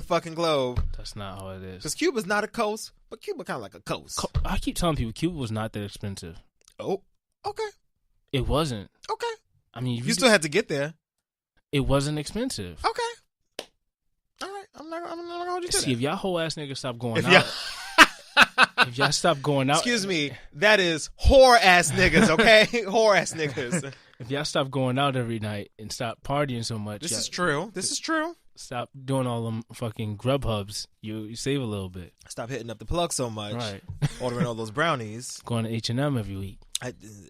fucking globe. That's not how it is. Because Cuba's not a coast, but Cuba kind of like a coast. I keep telling people Cuba was not that expensive. Oh, okay. It wasn't. Okay. I mean, you still had to get there. It wasn't expensive. Okay. All right. I'm not going to hold you to that. See, if y'all whole ass niggas stop going out. If y'all stop going out. Excuse me. That is whore ass niggas, okay? Whore ass niggas. If y'all stop going out every night and stop partying so much. This is true. This is true. Stop doing all them fucking Grubhubs. You save a little bit. Stop hitting up the plug so much. Right. Ordering all those brownies. Going to H&M every week.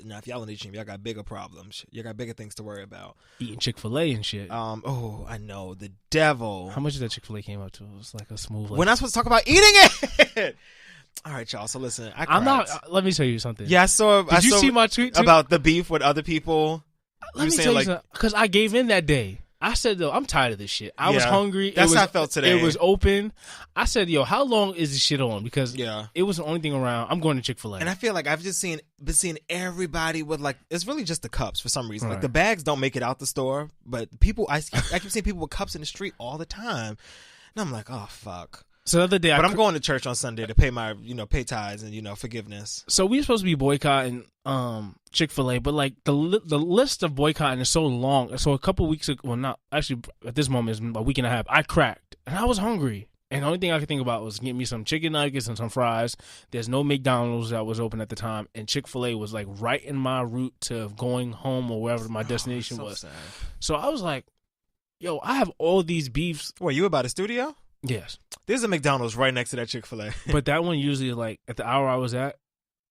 Now, if y'all in H&M, y'all got bigger problems. You got bigger things to worry about. Eating Chick-fil-A and shit. Oh, I know. The devil. How much did that Chick-fil-A came up to? It was like a smooth. We're not supposed to talk about eating it. All right, y'all. So listen, I'm not. Let me tell you something. Yeah, I saw. Did you see my tweet about the beef with other people? Let me tell you something. Because I gave in that day. I said, though, I'm tired of this shit. I was hungry. That's how I felt today. It was open. I said, yo, how long is this shit on? Because it was the only thing around. I'm going to Chick-fil-A. And I feel like I've just been seeing everybody with like, it's really just the cups for some reason. Right. Like the bags don't make it out the store, but people, I keep seeing people with cups in the street all the time. And I'm like, oh, fuck. So the other day, I'm going to church on Sunday to pay my, pay tithes and, forgiveness. So we were supposed to be boycotting Chick-fil-A, but like the list of boycotting is so long. So a couple weeks ago, well, not actually at this moment, it's a week and a half, I cracked and I was hungry. And the only thing I could think about was getting me some chicken nuggets and some fries. There's no McDonald's that was open at the time. And Chick-fil-A was like right in my route to going home or wherever my destination was. Sad. So I was like, yo, I have all these beefs. What, you about a studio? Yes. There's a McDonald's right next to that Chick-fil-A. But that one usually, like, at the hour I was at,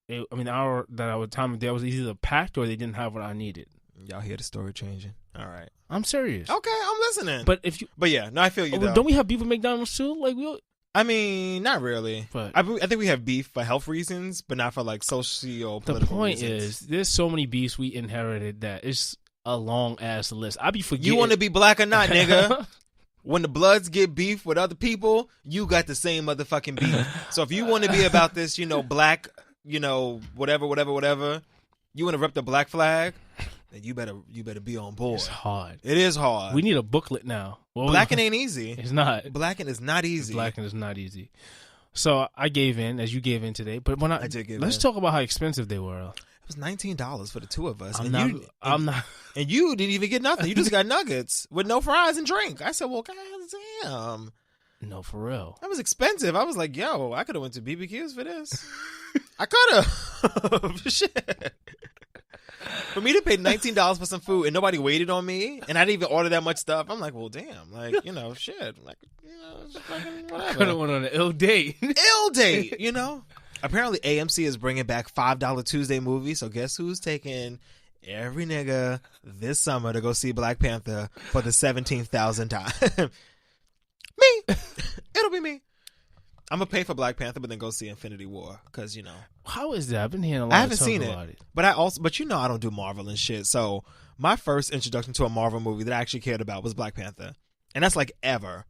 the hour that I would time of day was either packed or they didn't have what I needed. Y'all hear the story changing. All right. I'm serious. Okay, I'm listening. But yeah, no, I feel you, though. Don't we have beef with McDonald's, too? Like, I mean, not really. But I think we have beef for health reasons, but not for, like, socio-political The point reasons. is, there's so many beefs we inherited that it's a long-ass list. I be forgetting. You want to be black or not, nigga? When the Bloods get beef with other people, you got the same motherfucking beef. So if you want to be about this, black, whatever, you want to rep the black flag, then you better be on board. It's hard. It is hard. We need a booklet now. Blacking ain't easy. It's not. Blacking is not easy. Blacking is not easy. So I gave in, as you gave in today. But I did give in. Let's talk about how expensive they were. It was $19 for the two of us. I'm not. And you didn't even get nothing. You just got nuggets with no fries and drink. I said, well, goddamn. No, for real. That was expensive. I was like, yo, I could have went to BBQs for this. I could have. Shit. For me to pay $19 for some food and nobody waited on me and I didn't even order that much stuff, I'm like, well, damn. Like, shit. Like, just fucking whatever. I could have went on an ill date. Ill date, Apparently, AMC is bringing back $5 Tuesday movies. So guess who's taking every nigga this summer to go see Black Panther for the 17,000th time? Me. It'll be me. I'm going to pay for Black Panther, but then go see Infinity War because, How is that? I've been hearing a lot I haven't of seen about it. But I don't do Marvel and shit. So my first introduction to a Marvel movie that I actually cared about was Black Panther. And that's like ever.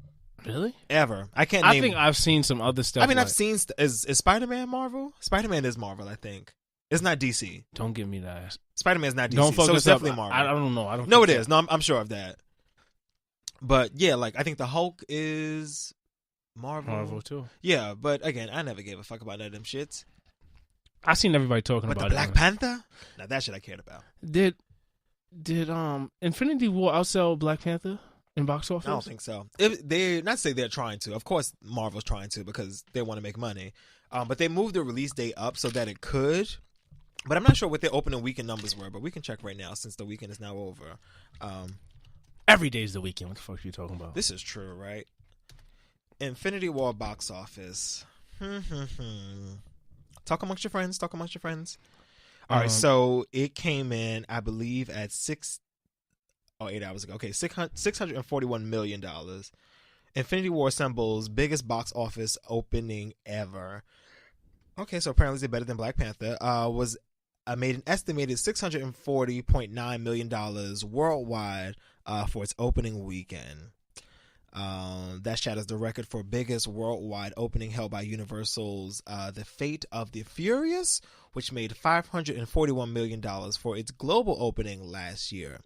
Really? Ever. I think I've seen some other stuff. I mean, I've seen... Is Spider-Man Marvel? Spider-Man is Marvel, I think. It's not DC. Don't give me that. Spider-Man is not DC. Don't focus so it's definitely Marvel. I don't know. No, it is. No, I'm sure of that. But yeah, like, I think the Hulk is Marvel. Marvel, too. Yeah, but again, I never gave a fuck about none of them shits. I seen everybody talking about it. But the Black Panther? Now, that shit I cared about. Did Infinity War outsell Black Panther? In box office? I don't think so. They're not say they're trying to. Of course, Marvel's trying to because they want to make money. But they moved the release date up so that it could. But I'm not sure what their opening weekend numbers were. But we can check right now since the weekend is now over. Every day's the weekend. What the fuck are you talking about? This is true, right? Infinity War box office. Talk amongst your friends. All right, so it came in, I believe, at 8 hours ago. Okay, $641 million. Infinity War assembles biggest box office opening ever. Okay, so apparently it's better than Black Panther. Was made an estimated $640.9 million worldwide for its opening weekend. That shatters the record for biggest worldwide opening held by Universal's The Fate of the Furious, which made $541 million for its global opening last year.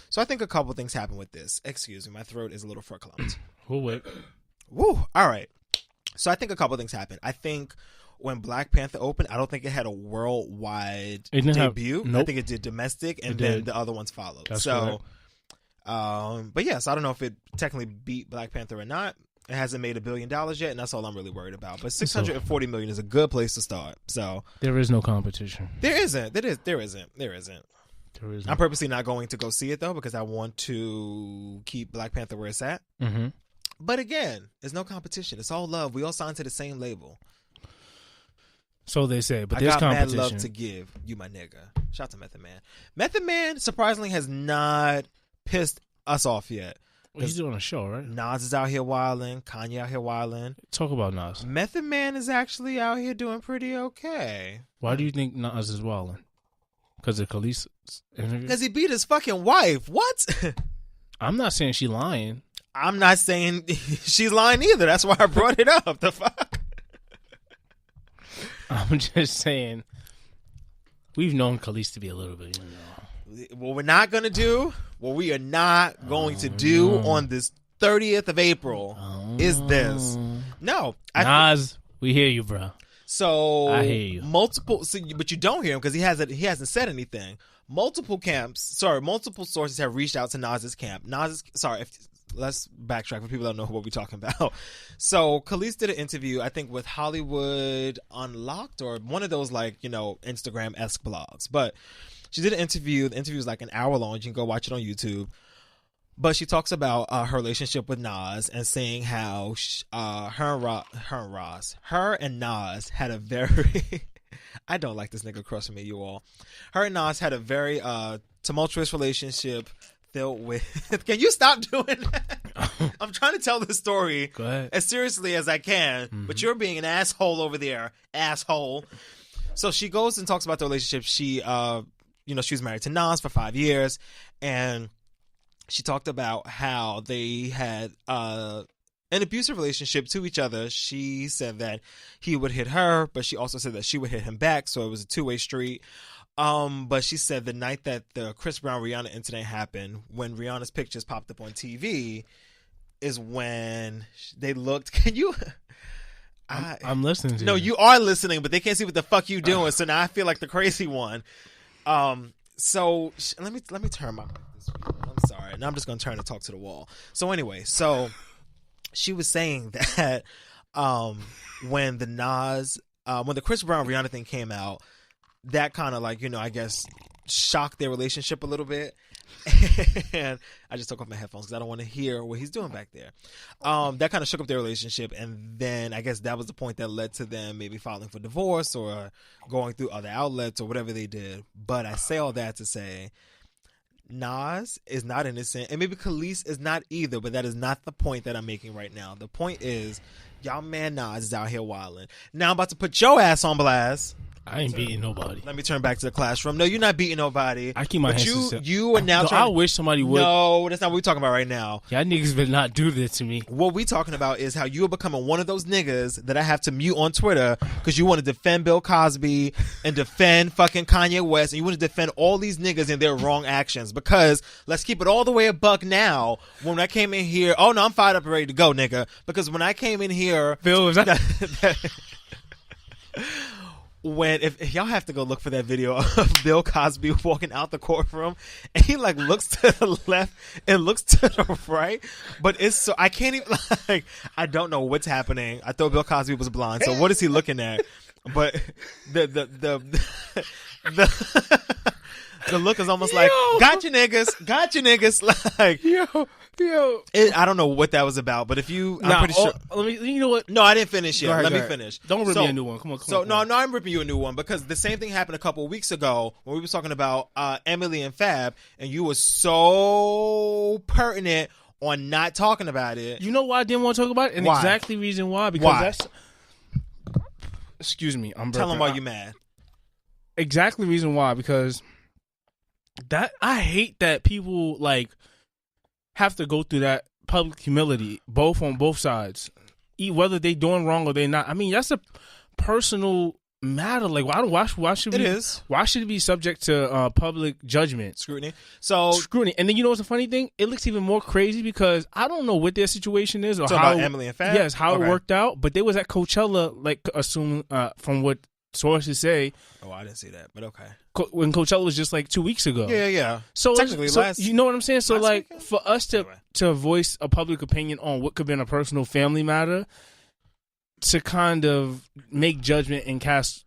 So I think a couple things happened with this. Excuse me, my throat is a little verklempt. We'll wait. Woo. All right. So I think a couple of things happened. I think when Black Panther opened, I don't think it had a worldwide debut. Nope. I think it did domestic, and then the other ones followed. That's so, but yes, I don't know if it technically beat Black Panther or not. It hasn't made $1 billion yet, and that's all I'm really worried about. But $640 million is a good place to start. So there is no competition. There isn't. I'm purposely not going to go see it though because I want to keep Black Panther where it's at. Mm-hmm. But again, there's no competition. It's all love. We all signed to the same label. So they say, but I there's got competition. mad love to give you, my nigga. Shout out to Method Man. Method Man surprisingly has not pissed us off yet. Well, he's doing a show, right? Nas is out here wilding. Kanye out here wilding. Talk about Nas. Method Man is actually out here doing pretty okay. Why do you think Nas is wilding? Because of Khalees' interview? Because he beat his fucking wife. What? I'm not saying she lying. I'm not saying she's lying either. That's why I brought it up. The fuck? I'm just saying we've known Khalees to be a little bit, What we're not going to do, what we are not going to do on this 30th of April is this. No. Nas, we hear you, bro. So I hear you. But you don't hear him because he hasn't said anything. Multiple sources have reached out to Nas's camp. Let's backtrack for people that don't know what we're talking about. So Khalees did an interview, I think, with Hollywood Unlocked or one of those Instagram-esque blogs. But she did an interview. The interview was like an hour long. You can go watch it on YouTube. But she talks about her relationship with Nas and saying how her and Nas had a very I don't like this nigga crossing me, you all. Her and Nas had a very tumultuous relationship filled with can you stop doing that? I'm trying to tell this story as seriously as I can, but you're being an asshole over there, asshole. So she goes and talks about the relationship. She she was married to Nas for 5 years, and she talked about how they had an abusive relationship to each other. She said that he would hit her, but she also said that she would hit him back, so it was a two-way street. But she said the night that the Chris Brown Rihanna incident happened, when Rihanna's pictures popped up on TV, is when they looked. Can you? I'm listening to you. No, you are listening, but they can't see what the fuck you doing. So now I feel like the crazy one. So let me turn my. I'm sorry. Now I'm just gonna turn and talk to the wall. So anyway, she was saying that when the Chris Brown Rihanna thing came out, that kind of I guess shocked their relationship a little bit. And I just took off my headphones because I don't want to hear what he's doing back there. That kind of shook up their relationship, and then I guess that was the point that led to them maybe filing for divorce or going through other outlets or whatever they did. But I say all that to say Nas is not innocent, and maybe Khalees is not either, but that is not the point that I'm making right now. The point is, y'all man Nas is out here wilding. Now I'm about to put your ass on blast. I ain't beating nobody. Let me turn back to the classroom. No, you're not beating nobody. I keep my hands to yourself. You are now I wish somebody would. No, that's not what we're talking about right now. Y'all niggas better not do this to me. What we talking about is how you are becoming one of those niggas that I have to mute on Twitter because you want to defend Bill Cosby and defend fucking Kanye West, and you want to defend all these niggas and their wrong actions. Because let's keep it all the way a buck now. When I came in here, oh no, I'm fired up and ready to go, nigga. Because when I came in here, Bill, was that? If y'all have to go look for that video of Bill Cosby walking out the courtroom, and he looks to the left and looks to the right, but it's so I can't even I don't know what's happening. I thought Bill Cosby was blind, so what is he looking at? But the look is almost like gotcha niggas, Yo. I don't know what that was about, but I'm pretty sure. You know what? No, I didn't finish yet. Let me finish. Don't rip me a new one. Come on. No, I'm ripping you a new one because the same thing happened a couple of weeks ago when we were talking about Emily and Fab, and you were so pertinent on not talking about it. You know why I didn't want to talk about it? And why? Exactly reason why. Because that's. Excuse me. I'm Tell them why you mad. Exactly reason why, because that I hate that people have to go through that public humility, on both sides, whether they doing wrong or they not. I mean, that's a personal matter? Like, why should it be subject to public judgment, scrutiny? And then you know what's the funny thing? It looks even more crazy because I don't know what their situation is or how about Emily and Fab. Yes, how it worked out. But they was at Coachella, like assume from what sources say. Oh, I didn't see that, but okay. When Coachella was just like 2 weeks ago. Yeah. So technically, you know what I'm saying? So like weekend? For us to voice a public opinion on what could be in a personal family matter, to kind of make judgment and cast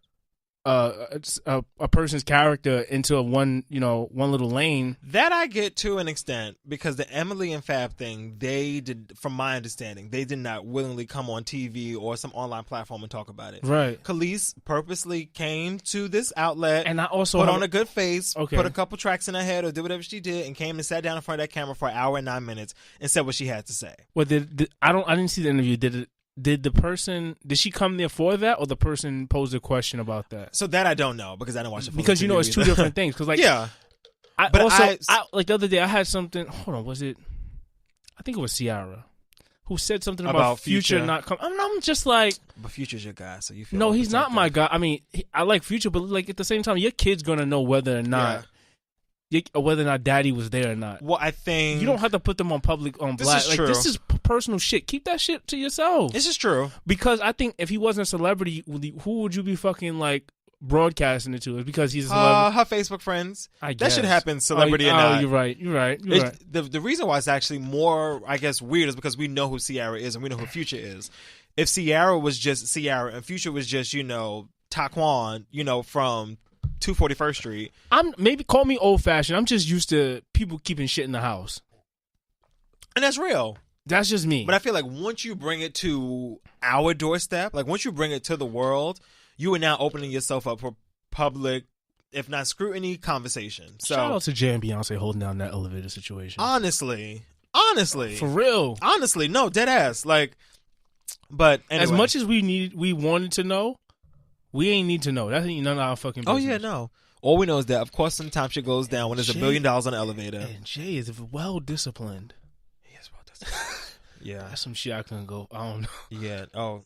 a person's character into one little lane. That I get to an extent, because the Emily and Fab thing, they did, from my understanding, they did not willingly come on TV or some online platform and talk about it. Right. Khalees purposely came to this outlet and I also put on a good face, put a couple tracks in her head or did whatever she did, and came and sat down in front of that camera for an hour and 9 minutes and said what she had to say. Well, I didn't see the interview. Did she come there for that, or the person posed a question about that? So that I don't know, because I didn't watch the full because it's two different things. Because like like the other day I had something. Hold on, was it? I think it was Ciara who said something about Future not coming. I'm just like, but Future's your guy, so you feel no, he's not my guy. I mean, I like Future, but like at the same time, your kid's gonna know whether or not. Or whether or not Daddy was there or not. Well, I think you don't have to put them on blast. Like true. This is personal shit. Keep that shit to yourself. This is true. Because I think if he wasn't a celebrity, who would you be fucking like broadcasting it to? It's because he's a celebrity. Her Facebook friends. I guess. That should happen, celebrity or not. You're right. The reason why it's actually more, I guess, weird is because we know who Ciara is and we know who Future is. If Ciara was just Ciara and Future was just, Taquan, from 241st Street. Maybe call me old fashioned. I'm just used to people keeping shit in the house. And that's real. That's just me. But I feel like once you bring it to our doorstep, like once you bring it to the world, you are now opening yourself up for public, if not scrutiny, conversation. So, shout out to Jay and Beyonce holding down that elevator situation. Honestly. For real. Honestly, no, dead ass. Like, but anyway. As much as we wanted to know, we ain't need to know. That ain't none of our fucking business. Oh, yeah, no. All we know is that, of course, sometimes shit goes down when there's $1 billion on the elevator. And Jay is well-disciplined. He is well-disciplined. Yeah. That's some shit I couldn't go. I don't know. Yeah. Oh,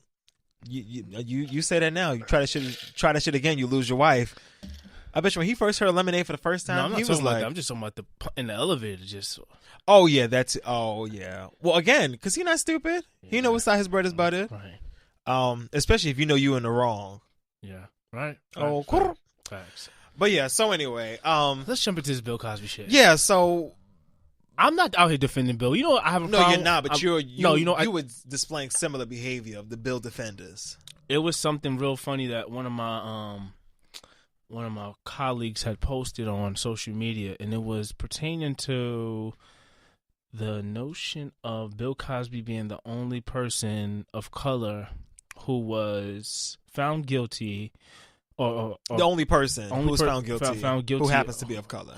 you say that now. You try that shit again, you lose your wife. I bet you when he first heard Lemonade for the first time, he was like, I'm just talking about in the elevator. Just. Oh, yeah. Yeah. Well, again, because he's not stupid. Yeah. He know what side his bread is buttered. Right. Especially if you know you in the wrong. Yeah. Right. Oh, facts. But yeah, so anyway, let's jump into this Bill Cosby shit. Yeah, so I'm not out here defending Bill. You know, I have a problem. No, you're not. But you were displaying similar behavior of the Bill defenders. It was something real funny that one of my colleagues had posted on social media, and it was pertaining to the notion of Bill Cosby being the only person of color who was found guilty, or the only person who was found guilty, who happens to be of color,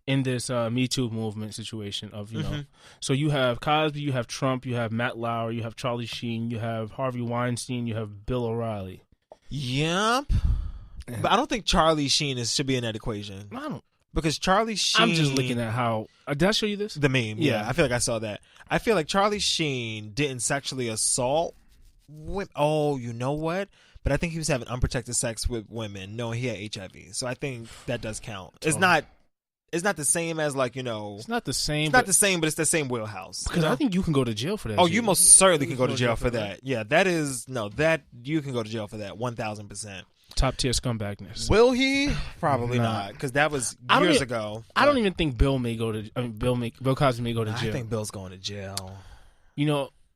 in this Me Too movement situation of know. So you have Cosby, you have Trump, you have Matt Lauer, you have Charlie Sheen, you have Harvey Weinstein, you have Bill O'Reilly. Yep. But I don't think Charlie Sheen should be in that equation. I don't. Because Charlie Sheen... I'm just looking at how... did I show you this? The meme, yeah. I feel like I saw that. I feel like Charlie Sheen didn't sexually assault women. Oh, you know what? But I think he was having unprotected sex with women knowing he had HIV. So I think that does count. It's not the same as like, It's not the same. It's not the same, but it's the same wheelhouse. Because I think you can go to jail for that. Oh, you most certainly can go to jail for that. Yeah, that you can go to jail for that 1,000%. Top tier scumbagness. Will he? Probably not, because that was years ago. I don't even think Bill may go to. Bill Cosby may go to jail. I think Bill's going to jail.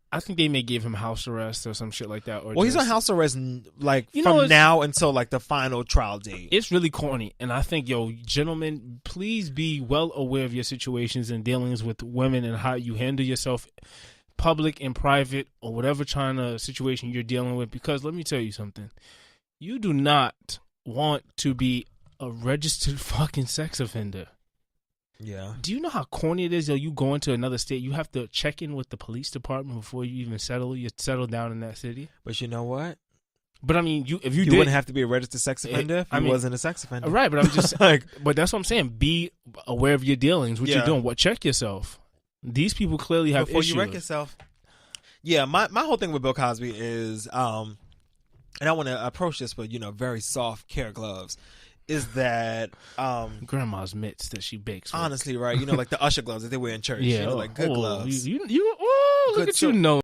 I think they may give him house arrest or some shit like that. He's on house arrest from now until like the final trial date. It's really corny, and I think, gentlemen, please be well aware of your situations and dealings with women and how you handle yourself, public and private, or whatever situation you're dealing with. Because let me tell you something. You do not want to be a registered fucking sex offender. Yeah. Do you know how corny it is? You go into another state, you have to check in with the police department before you even settle down in that city. But you know what? But I mean, if you wouldn't have to be a registered sex offender if you wasn't a sex offender. Right, but I'm just but that's what I'm saying. Be aware of your dealings, what you're doing. Check yourself. These people clearly have before issues. You wreck yourself. Yeah, my whole thing with Bill Cosby is and I want to approach this with, very soft care gloves, is that grandma's mitts that she bakes with. Honestly, right? Like the usher gloves that they wear in church. Yeah, like good gloves. Look at you know.